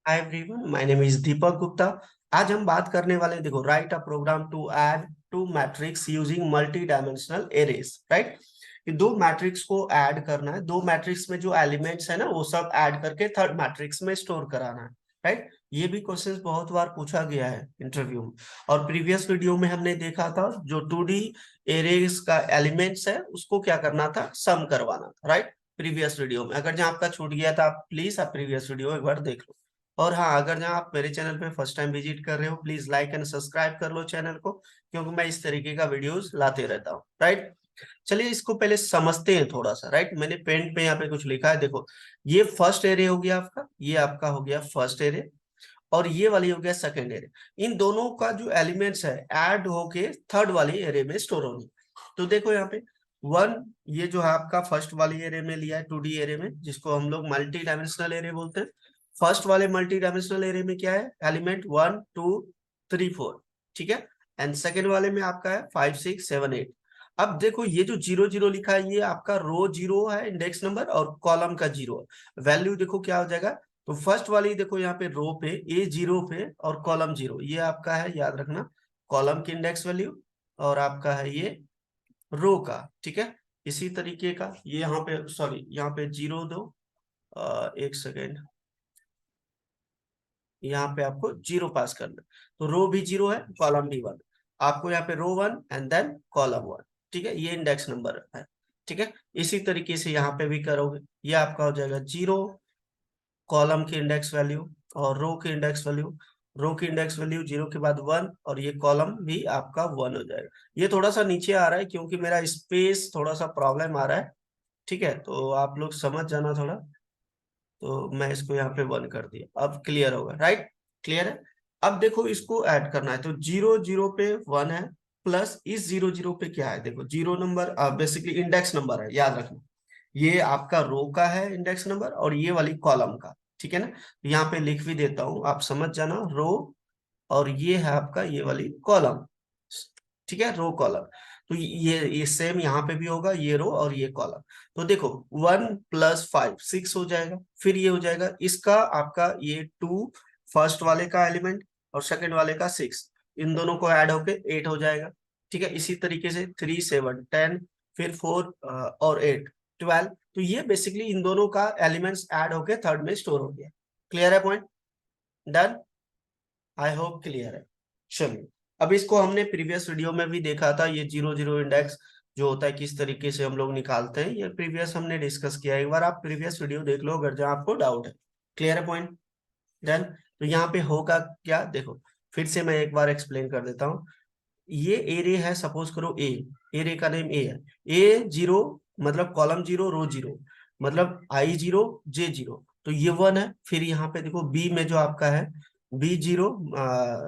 Hi everyone, my name is Deepak Gupta. आज हम बात करने वाले हैं, देखो, write a program to add two matrix using multi dimensional arrays. Right, कि दो मैट्रिक्स को ऐड करना है, दो मैट्रिक्स में जो एलिमेंट्स है ना वो सब ऐड करके थर्ड मैट्रिक्स में स्टोर कराना है। राइट, ये भी क्वेश्चंस बहुत बार पूछा गया है इंटरव्यू में। और प्रीवियस वीडियो में हमने देखा था जो 2D एरेज का एलिमेंट्स है उसको क्या करना था, सम करवाना था। राइट, प्रीवियस वीडियो में अगर जहाँ आपका छूट गया था आप प्लीज प्रीवियस वीडियो एक बार देख लो। और हाँ, अगर जहाँ आप मेरे चैनल पे फर्स्ट टाइम विजिट कर रहे हो प्लीज लाइक एंड सब्सक्राइब कर लो चैनल को, क्योंकि मैं इस तरीके का वीडियोस लाते रहता हूँ। राइट, चलिए इसको पहले समझते हैं थोड़ा सा। राइट, मैंने पेंट पे यहाँ पे कुछ लिखा है, देखो। ये फर्स्ट एरे हो गया आपका, ये आपका हो गया फर्स्ट एरे, और ये वाली हो गया सेकेंड एरे। इन दोनों का जो एलिमेंट्स है ऐड होके थर्ड वाली एरे में स्टोर होंगे। तो देखो यहाँ पे वन, ये जो है आपका फर्स्ट वाली एरे में लिया है, 2D एरे में, जिसको हम लोग मल्टी डायमेंशनल एरे बोलते हैं। फर्स्ट वाले मल्टी डायमेंशनल एरे में क्या है, एलिमेंट 1 2 3 4। ठीक है, एंड सेकेंड वाले में आपका है 5 6 7 8। अब देखो ये जो 0 0 लिखा है ये आपका रो जीरो है, इंडेक्स नंबर, और कॉलम का जीरो। वैल्यू देखो क्या हो जाएगा। तो फर्स्ट वाली देखो यहाँ पे रो पे A0 पे और कॉलम जीरो, ये आपका है, याद रखना, कॉलम की इंडेक्स वैल्यू, और आपका है ये रो का। ठीक है, इसी तरीके का ये यहाँ पे, सॉरी यहाँ पे जीरो दो, एक सेकेंड, यहाँ पे आपको जीरो पास करना। तो रो भी जीरो है, कॉलम भी वन। आपको यहाँ पे row one and then column one. ठीक है, ये इंडेक्स नंबर है। ठीक है, इसी तरीके से यहाँ पे भी करोगे, ये आपका हो जाएगा जीरो, कॉलम की इंडेक्स वैल्यू और रो की इंडेक्स वैल्यू। रो की इंडेक्स वैल्यू जीरो के बाद वन, और ये कॉलम भी आपका वन हो जाएगा। ये थोड़ा सा नीचे आ रहा है क्योंकि मेरा स्पेस थोड़ा सा प्रॉब्लम आ रहा है। ठीक है, तो आप लोग समझ जाना थोड़ा। तो मैं इसको यहाँ पे वन कर दिया, अब क्लियर होगा। राइट, क्लियर है। अब देखो इसको ऐड करना है, तो 0 0 पे वन है, प्लस इस 0 0 पे क्या है, देखो zero number basically index number है, याद रखना। ये आपका रो का है इंडेक्स नंबर, और ये वाली कॉलम का। ठीक है ना, यहाँ पे लिख भी देता हूं, आप समझ जाना, रो, और ये है आपका ये वाली कॉलम। ठीक है, रो कॉलम। तो ये सेम यहाँ पे भी होगा, ये रो और ये कॉलम। तो देखो 1 + 5 6 हो जाएगा, फिर ये हो जाएगा इसका आपका ये टू, फर्स्ट वाले का एलिमेंट और सेकंड वाले का सिक्स, इन दोनों को ऐड होके 8 हो जाएगा। ठीक है, इसी तरीके से 3 7 10, फिर 4 और 8 12। तो ये बेसिकली इन दोनों का एलिमेंट्स ऐड होके थर्ड में स्टोर हो गया। क्लियर है point? Done, I hope clear है। चलिए, अब इसको हमने प्रीवियस वीडियो में भी देखा था, ये 0 0 इंडेक्स जो होता है किस तरीके से हम लोग निकालते हैं, ये प्रीवियस हमने डिस्कस किया है। एक बार आप प्रीवियस वीडियो देख लो अगर जहाँ आपको डाउट है। क्लियर है पॉइंट? डन। तो यहाँ पे होगा क्या, देखो फिर से मैं एक बार एक्सप्लेन कर देता हूँ। ये एरे है, सपोज करो ए, एरे का नेम ए है। A0 मतलब कॉलम जीरो, रो जीरो, मतलब I0 J0, तो ये वन है। फिर यहाँ पे देखो बी में जो आपका है B0,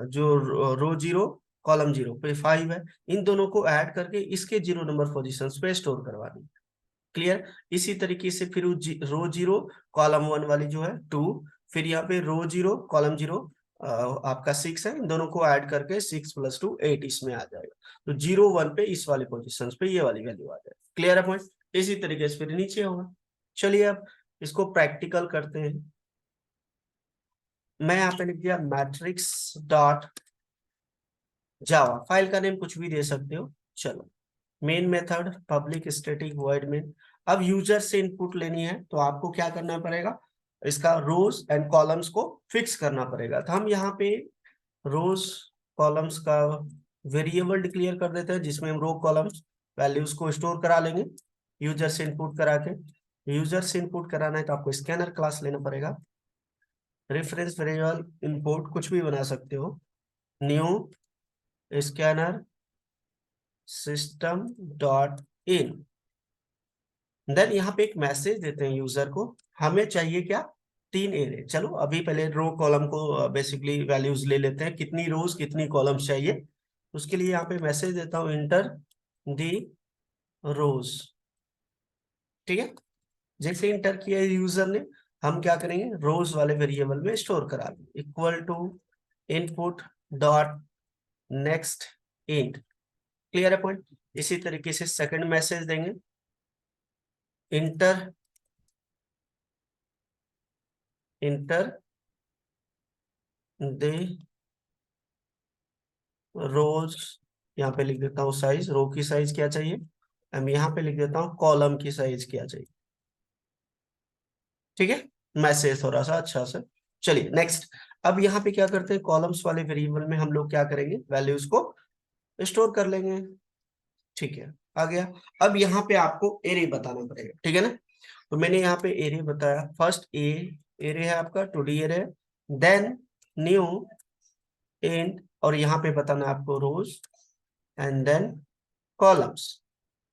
जो रो जीरो कॉलम जीरो पे 5 है। इन दोनों को ऐड करके इसके 0 नंबर पोजिशन पे स्टोर करवानी। क्लियर? इसी तरीके से फिर रो जीरो कॉलम वन वाली जो है टू, फिर यहाँ पे रो जीरो कॉलम जीरो आपका सिक्स है, इन दोनों को ऐड करके 6 + 2 8 इसमें आ जाएगा। तो 0 1 पे इस वाली पोजिशन पे ये वाली वैल्यू आ जाएगी। क्लियर है पॉइंट? इसी तरीके से फिर नीचे होगा। चलिए अब इसको प्रैक्टिकल करते हैं। मैं यहाँ पे लिख दिया मैट्रिक्स डॉट जावा, फाइल का नेम कुछ भी दे सकते हो। चलो, main method public static void main. अब यूजर से इनपुट लेनी है तो आपको क्या करना पड़ेगा, इसका रोज एंड कॉलम्स को फिक्स करना पड़ेगा। तो हम यहाँ पे रोज कॉलम्स का वेरिएबल डिक्लेयर कर देते हैं, जिसमें हम रो कॉलम्स वैल्यूज को स्टोर करा लेंगे यूजर से इनपुट करा के। यूजर से इनपुट कराना है तो आपको स्कैनर क्लास लेना पड़ेगा। रेफरेंस वेरिएबल इनपुट कुछ भी बना सकते हो, new scanner system dot in. Then यहाँ पे एक मैसेज देते हैं यूजर को, हमें चाहिए क्या, 3 एरे। चलो अभी पहले रो कॉलम को बेसिकली वैल्यूज ले लेते हैं, कितनी रोज कितनी कॉलम्स चाहिए। उसके लिए यहाँ पे मैसेज देता हूँ, इंटर दी रोज। ठीक है, जैसे इंटर किया यूजर ने, हम क्या करेंगे, रोज वाले वेरिएबल में स्टोर करा देंगे, equal to input dot next int. Clear है पॉइंट? इसी तरीके से सेकंड मैसेज देंगे, इंटर इंटर दे रोज, यहाँ पे लिख देता हूँ साइज, रो की साइज क्या चाहिए, हम यहाँ पे लिख देता हूँ कॉलम की साइज क्या चाहिए। ठीक है, मैसेज थोड़ा सा अच्छा से। चलिए नेक्स्ट, अब यहाँ पे क्या करते हैं, कॉलम्स वाले वेरिएबल में हम लोग क्या करेंगे, वैल्यूज को स्टोर कर लेंगे। ठीक है, आ गया। अब यहाँ पे आपको एरे बताना पड़ेगा, ठीक है ना। तो मैंने यहाँ पे एरे बताया, फर्स्ट एरे है आपका 2D एरे है, देन न्यू एंड, और यहाँ पे बताना है आपको रोज एंड देन कॉलम्स।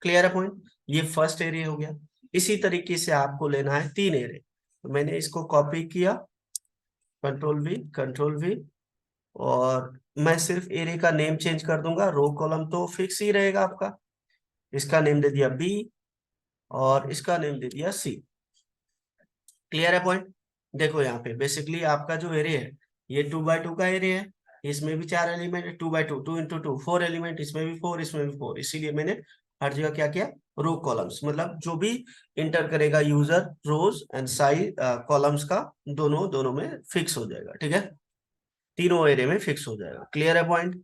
क्लियर है पॉइंट, ये फर्स्ट एरे हो गया। इसी तरीके से आपको लेना है 3 एरे, तो मैंने इसको कॉपी किया, कंट्रोल वी, और मैं सिर्फ एरे का नेम चेंज कर दूंगा, रो कॉलम तो फिक्स ही रहेगा आपका। इसका नेम दे दिया बी और इसका नेम दे दिया सी। क्लियर है पॉइंट। देखो यहाँ पे बेसिकली आपका जो एरे है ये 2x2 का एरे है, इसमें भी 4 एलिमेंट है, 2x2, 2 × 2 4 एलिमेंट, इसमें भी 4, इसमें भी 4, इसीलिए मैंने हर जगह क्या किया, रो कॉलम्स, मतलब जो भी इंटर करेगा user, rows and size columns का दोनों दोनों में फिक्स हो जाएगा। ठीक है, तीनों एरे में फिक्स हो जाएगा। क्लियर है पॉइंट।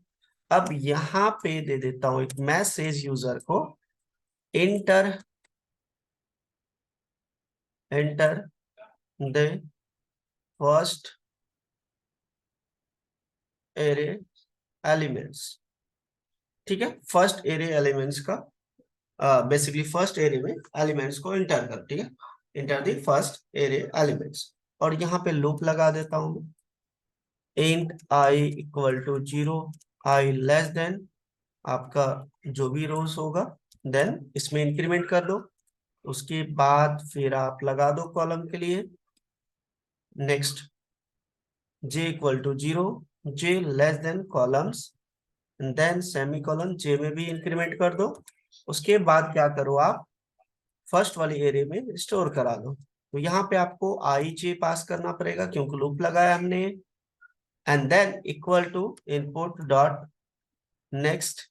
अब यहाँ पे दे देता हूं एक मैसेज यूजर को, enter enter the first array elements. ठीक है, फर्स्ट एरे एलिमेंट्स का बेसिकली फर्स्ट एरे में एलिमेंट्स को इंटर कर, ठीक है, enter the first array elements. और यहाँ पे लूप लगा देता हूं, int I equal to 0, I less than आपका जो भी रोज होगा, देन इसमें इंक्रीमेंट कर दो, उसके बाद फिर आप लगा दो कॉलम के लिए, next j equal to 0, j less than columns, then semicolon, j में भी इंक्रीमेंट कर दो। उसके बाद क्या करो आप, फर्स्ट वाली एरे में स्टोर करा दो। तो यहाँ पे आपको आई जे पास करना पड़ेगा क्योंकि लूप लगाया हमने, and then equal to input dot next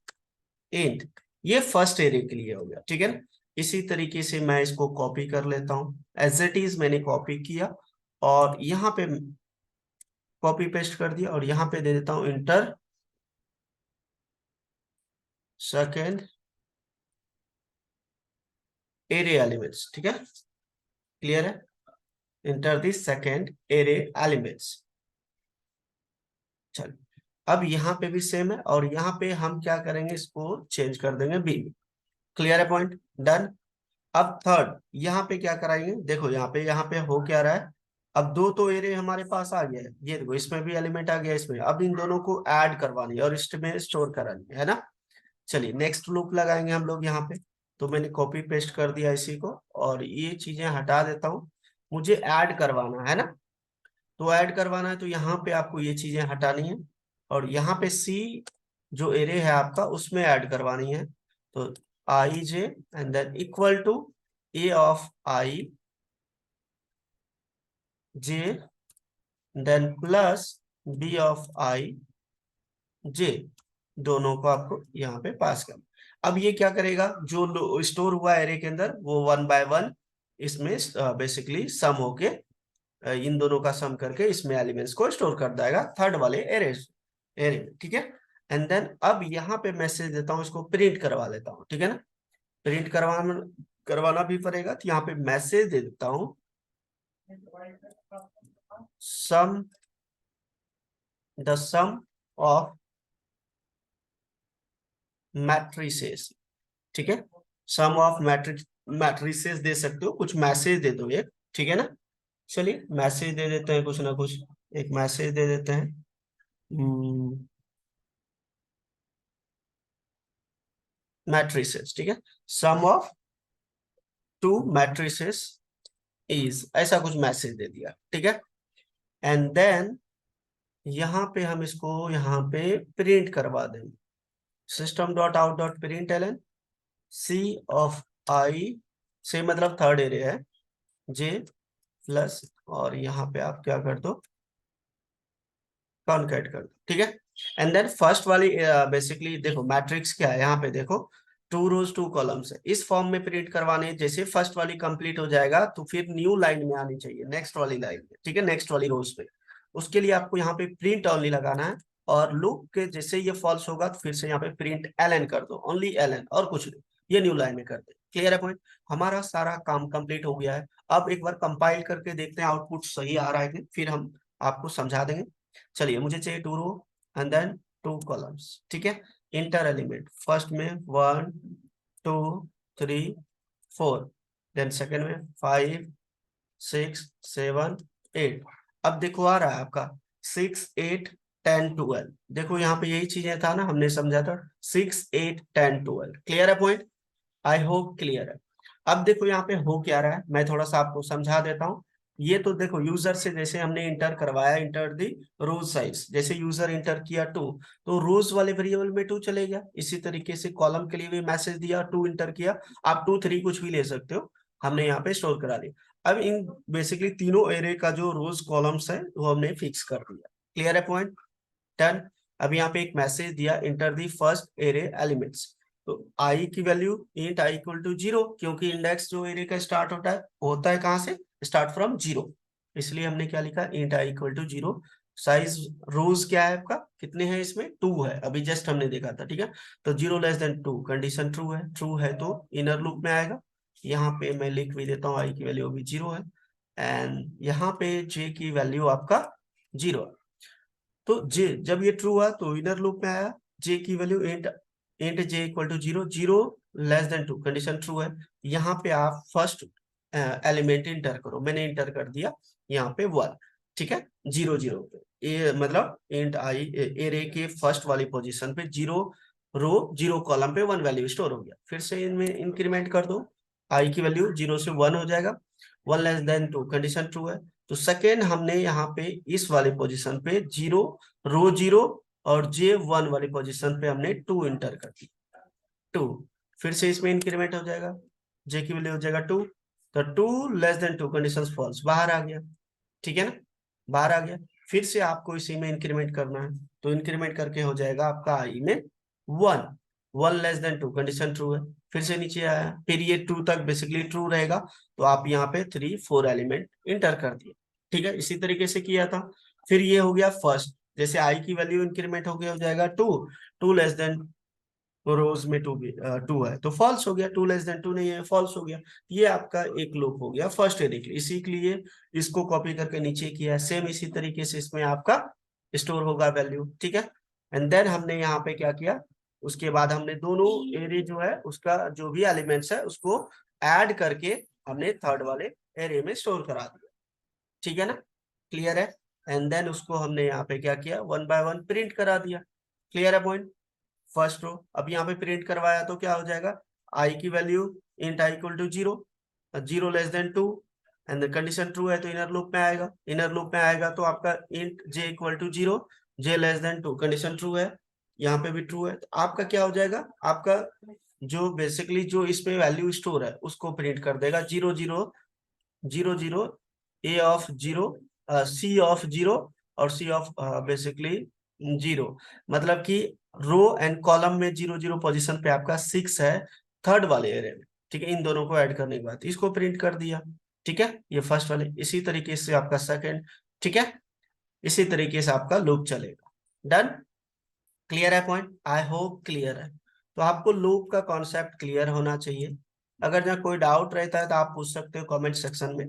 int. ये फर्स्ट एरे के लिए हो गया, ठीक है ना। इसी तरीके से मैं इसको कॉपी कर लेता हूँ, एज इट इज मैंने कॉपी किया और यहाँ पे कॉपी पेस्ट कर दिया, और यहाँ पे दे देता हूँ इंटर सेकेंड एरे एलिमेंट्स। ठीक है, क्लियर है, enter the second array elements. चल, अब यहाँ पे भी सेम है, और यहाँ पे हम क्या करेंगे, इसको चेंज कर देंगे बी। क्लियर है पॉइंट, डन। अब थर्ड यहाँ पे क्या कराएंगे, देखो यहाँ पे हो क्या रहा है, अब दो तो एरे हमारे पास आ गया है, ये देखो इसमें भी एलिमेंट आ गया, इसमें अब इन दोनों को ऐड करवानी है और इसमें स्टोर करानी है ना। चलिए नेक्स्ट लूप लगाएंगे हम लोग यहाँ पे। तो मैंने कॉपी पेस्ट कर दिया इसी को, और ये चीजें हटा देता हूँ, मुझे ऐड करवाना है ना। तो ऐड करवाना है तो यहाँ पे आपको ये चीजें हटानी है, और यहाँ पे सी जो एरे है आपका उसमें ऐड करवानी है। तो i j and then equal to a of i j, then plus b of i j, दोनों को आपको यहाँ पे पास करना। अब ये क्या करेगा, जो स्टोर हुआ एरे के अंदर वो 1 बाय 1 इसमें बेसिकली सम होके इन दोनों का सम करके इसमें एलिमेंट्स को स्टोर कर देगा थर्ड वाले एरे एरे में। ठीक है, एंड देन अब यहाँ पे मैसेज देता हूँ, इसको प्रिंट करवा लेता हूँ। ठीक है ना, प्रिंट करवाना भी पड़ेगा, तो यहाँ पे मैसेज दे देता हूँ सम, द सम ऑफ मैट्रिसेस। ठीक है, सम ऑफ मैट्रिसेस दे सकते हो, कुछ मैसेज दे दो ये। ठीक है ना, चलिए मैसेज दे देते हैं, कुछ ना कुछ एक मैसेज दे देते हैं। मैट्रिसेस, ठीक है, सम ऑफ टू मैट्रिसेस इज, ऐसा कुछ मैसेज दे दिया। ठीक है, एंड देन यहाँ पे हम इसको यहाँ पे प्रिंट करवा देंगे, system dot out dot println c of i, से मतलब थर्ड एरे है, जे प्लस, और यहाँ पे आप क्या कर दो, कॉन्केट कर दो। ठीक है, एंड देन फर्स्ट वाली बेसिकली देखो मैट्रिक्स क्या है, यहाँ पे देखो 2 रोज 2 कॉलम्स है, इस फॉर्म में प्रिंट करवाने, जैसे फर्स्ट वाली कंप्लीट हो जाएगा तो फिर न्यू लाइन में आनी चाहिए, नेक्स्ट वाली लाइन में। ठीक है, नेक्स्ट वाली रोज पे, उसके लिए आपको यहाँ पे प्रिंट ओनली लगाना है, और लूप के जैसे ये फॉल्स होगा तो फिर से यहाँ पे प्रिंट एलन कर दो, ओनली एलन और कुछ नहीं, ये न्यू लाइन में कर दे। क्लियर है पॉइंट? हमारा सारा काम कंप्लीट हो गया है। अब एक बार कंपाइल करके देखते हैं आउटपुट सही आ रहा है कि, फिर हम आपको समझा देंगे। चलिए, मुझे चाहिए 2 रो एंड देन 2 कॉलम्स, ठीक है। इंटर एलिमेंट फर्स्ट में 1 2 3 4, देन सेकेंड में 5 6 7 8। अब देखो आ रहा है आपका 6 8 10 12। देखो यहाँ पे यही चीजें था ना, हमने समझा था 6 8 10 12। क्लियर है पॉइंट? आई होप क्लियर है। अब देखो यहाँ पे हो क्या रहा है, मैं थोड़ा सा आपको समझा देता हूँ। ये तो देखो यूजर से जैसे हमने इंटर करवाया, इंटर दी रोज साइज, जैसे यूजर इंटर किया 2, तो रोज वाले वेरिएबल में 2 चले गया। इसी तरीके से कॉलम के लिए भी मैसेज दिया, 2 इंटर किया, आप 2 3 कुछ भी ले सकते हो, हमने यहाँ पे स्टोर करा लिया। अब इन बेसिकली तीनों एरे का जो रोज कॉलम्स है वो हमने फिक्स कर दिया। क्लियर है पॉइंट? डन। अब यहाँ पे एक मैसेज दिया, enter the first array elements, तो आई की value int I equal to 0, क्योंकि इंडेक्स जो एरे का स्टार्ट होता है कहाँ से? Start from 0। इसलिए हमने क्या लिखा, int I equal to 0। Size rows क्या है आपका, कितने हैं इसमें? 2 है, अभी जस्ट हमने देखा था, ठीक है। तो 0 लेस देन 2, कंडीशन ट्रू है तो इनर लूप में आएगा। यहाँ पे मैं लिख भी देता हूँ, आई की वैल्यू अभी 0 है, एंड यहाँ पे जे की वैल्यू आपका 0 है। तो जे जब ये ट्रू हुआ तो इनर लूप में आया, जे की value int J equal to 0, 0 less than 2, condition true है। यहाँ पे आप फर्स्ट एलिमेंट इंटर करो, मैंने इंटर कर दिया यहाँ पे 1, ठीक है, 0 0 पे, ये मतलब इंट आई एरे के फर्स्ट वाली पोजीशन पे 0 रो 0 कॉलम पे 1 वैल्यू स्टोर हो गया। फिर से इनमें इंक्रीमेंट कर दो, आई की वैल्यू 0 से 1 हो जाएगा, 1 लेस देन 2, कंडीशन ट्रू है। तो सेकेंड हमने यहाँ पे इस वाली पोजीशन पे 0 रो 0 और J1 वाली पोजीशन पे हमने 2 इंटर कर दी, 2। फिर से इसमें इंक्रीमेंट हो जाएगा, जे की वैल्यू हो जाएगा 2, तो 2 लेस देन 2, कंडीशन फॉल्स, बाहर आ गया, ठीक है ना, बाहर आ गया। फिर से आपको इसी में इंक्रीमेंट करना है, तो इंक्रीमेंट करके हो जाएगा आपका आई में 1, 1 लेस देन 2, कंडीशन ट्रू है। फिर से नीचे आया, फिर ये 2 तक बेसिकली ट्रू रहेगा, तो आप यहाँ पे 3 4 एलिमेंट इंटर कर दिए, ठीक है, इसी तरीके से किया था। फिर ये हो गया फर्स्ट, जैसे आई की वैल्यू इंक्रीमेंट हो गया, हो जाएगा 2, 2 लेस देन रोज में 2 भी 2 है तो फॉल्स हो गया, 2 लेस देन 2 नहीं है, फॉल्स हो गया। ये आपका एक लूप हो गया फर्स्ट एरे के लिए, इसी के लिए इसको कॉपी करके नीचे किया। सेम इसी तरीके से इसमें आपका स्टोर होगा वैल्यू, ठीक है। एंड देन हमने यहाँ पे क्या किया, उसके बाद हमने दोनों एरे जो है उसका जो भी एलिमेंट्स है उसको ऐड करके हमने थर्ड वाले एरे में स्टोर करा दिया, ठीक है ना, क्लियर है। एंड देन उसको हमने यहाँ पे क्या किया, 1 बाय 1 प्रिंट करा दिया। क्लियर है पॉइंट? फर्स्ट रो अब यहाँ पे प्रिंट करवाया तो क्या हो जाएगा, आई की value int I equal to 0, 0 less than 2, and the condition true है तो इनर लूप में आएगा, इनर लूप में आएगा तो आपका int J equal to 0, J less than 2, condition true है, यहाँ पे भी ट्रू है, तो आपका क्या हो जाएगा, आपका जो बेसिकली जो इसमें वैल्यू स्टोर है उसको प्रिंट कर देगा 0 0 0 0, ए ऑफ 0, सी ऑफ 0 और सी ऑफ बेसिकली 0, मतलब कि रो एंड कॉलम में 0 0 पोजीशन पे आपका 6 है थर्ड वाले एरे में, ठीक है। इन दोनों को ऐड करने के बाद इसको प्रिंट कर दिया, ठीक है, ये फर्स्ट वाले। इसी तरीके से आपका सेकंड, ठीक है, इसी तरीके से आपका लूप चलेगा। डन, क्लियर है पॉइंट? आई होप क्लियर है। तो आपको लूप का कॉन्सेप्ट क्लियर होना चाहिए। अगर जहाँ कोई डाउट रहता है तो आप पूछ सकते हो कमेंट सेक्शन में,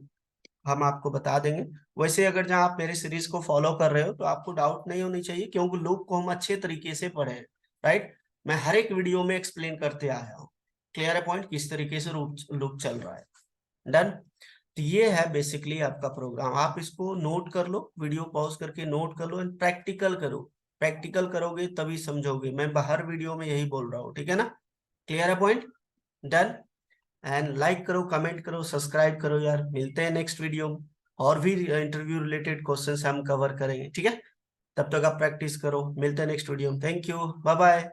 हम आपको बता देंगे। वैसे अगर जहाँ आप मेरे सीरीज को फॉलो कर रहे हो तो आपको डाउट नहीं होनी चाहिए, क्योंकि लूप को हम अच्छे तरीके से पढ़े हैं, राइट। मैं हर एक वीडियो में एक्सप्लेन करते आया हूँ। क्लियर है पॉइंट, किस तरीके से लूप चल रहा है। डन। तो ये है बेसिकली आपका प्रोग्राम, आप इसको नोट कर लो, वीडियो पॉज करके नोट कर लो एंड प्रैक्टिकल करो। प्रैक्टिकल करोगे तभी समझोगे, मैं हर वीडियो में यही बोल रहा हूँ, ठीक है ना। क्लियर है पॉइंट? डन। एंड लाइक करो, कमेंट करो, सब्सक्राइब करो यार। मिलते हैं नेक्स्ट वीडियो में, और भी इंटरव्यू रिलेटेड क्वेश्चंस हम कवर करेंगे, ठीक है। तब तक आप प्रैक्टिस करो, मिलते हैं नेक्स्ट वीडियो में। Thank you, bye bye.